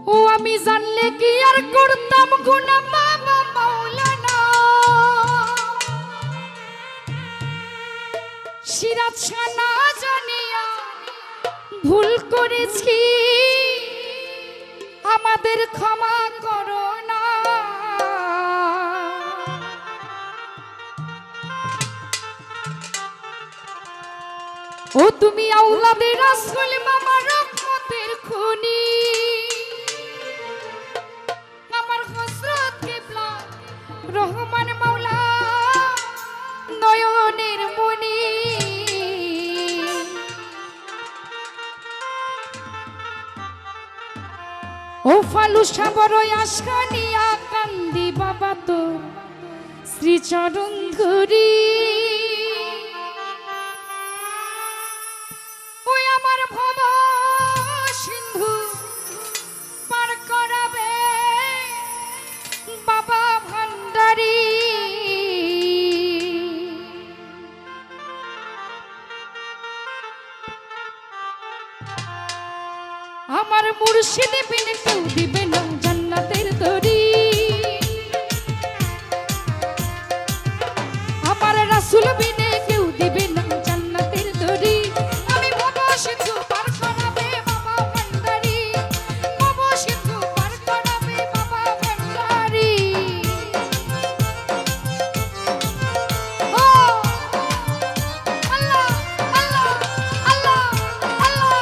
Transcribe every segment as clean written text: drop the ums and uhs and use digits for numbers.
ও আমি জানলে কি আর করতাম গুনাহ বাবা মাওলানা সিরাত শানা জানিয়া ভুল করেছি আমাদের ক্ষমা করো না ও তুমি আওলাদে রাসূল মামা রহমতের খনি আমার হযরত কিবলা রহমান মাওলা নয়নের মনি ও ফালুসা বড়ই আশা নিয়া কান্দি বাবা তোর শ্রীচরণ ধরি ওই আমার ভব সিন্ধু পার করাবে বাবা ভান্ডারি আমার মুর্শিদ বিন কেউ দিবে না জান্নাতের তরি আমার রাসূল বিনে কেউ দিবে না জান্নাতের তরি আমি ভব সিন্ধু পার করাবে বাবা ভান্ডারি ভব সিন্ধু পার করাবে বাবা ভান্ডারি ও আল্লাহ আল্লাহ আল্লাহ আল্লাহ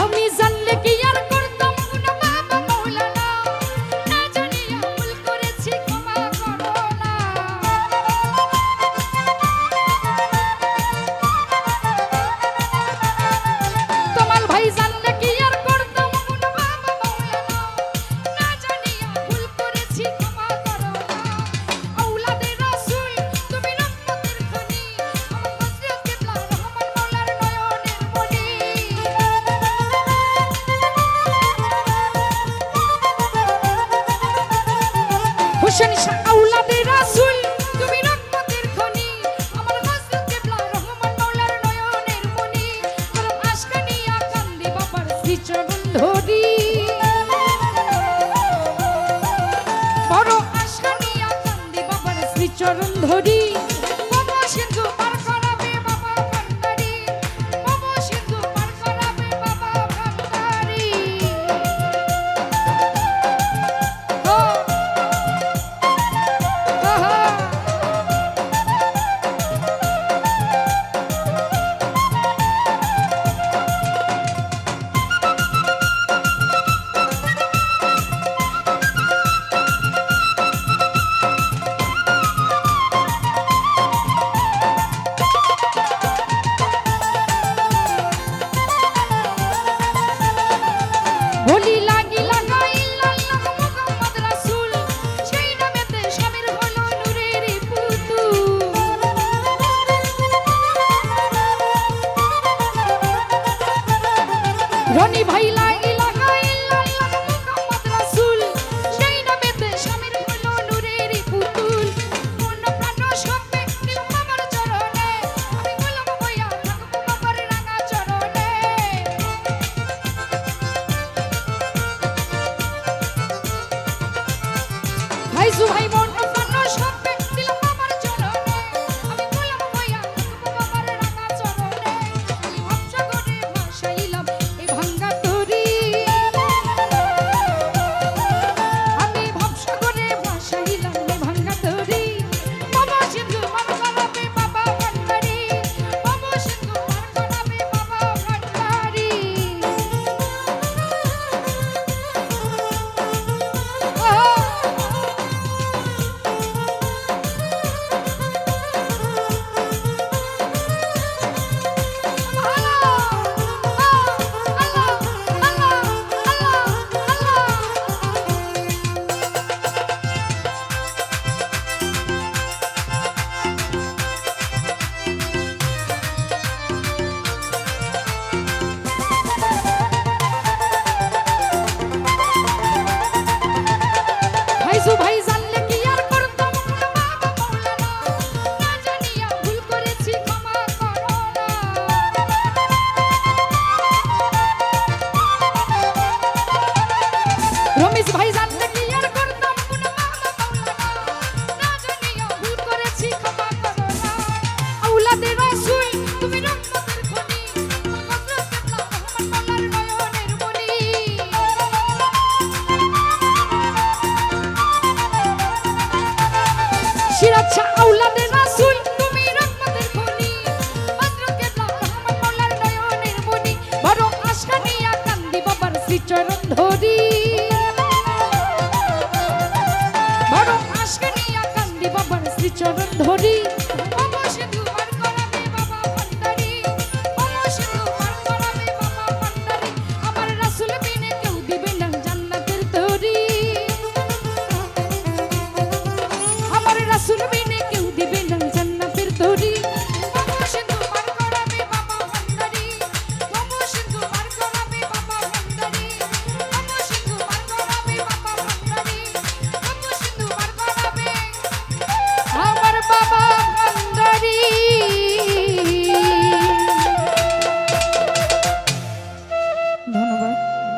আমি জানলে কি আর করতাম গুনাহ বাবা মাওলানা না জানিয়া ভুল করেছি ক্ষমা করো না তোমাল ভাই জানলে কি আর করতাম গুনাহ বাবা মাওলানা না জানিয়া ভুল করেছি ক্ষমা করো না আওলাদে রাসূল তুমি রহমতের খনি আমার হযরত কিবলা রহমান মাওলার নয়নের মনি হোসেন শাহ আওলাদে রাসূল তুমি রহমতের খনি আমার হযরত কিবলা রহমান মাওলার নয়নের মনি গরম আশকা নিয়া কান্দি বাবার শ্রীচরণ ধরি বড় আশকা নিয়া কান্দি বাবার শ্রীচরণ ধরি বাবা সিন্ধু পার করাবে বাবা ভান্ডারি বাবা সিন্ধু পার করাবে বাবা ভান্ডারি ও আহা আওলাদে রাসূল তুমি রহমতের খনি হযরত কেবলা রহমান মাওলার নয়নের মনি বড় আশা নিয়া কান্দি বাবার শ্রীচরণ ধরি বড় আশা নিয়া কান্দি বাবার শ্রীচরণ ধরি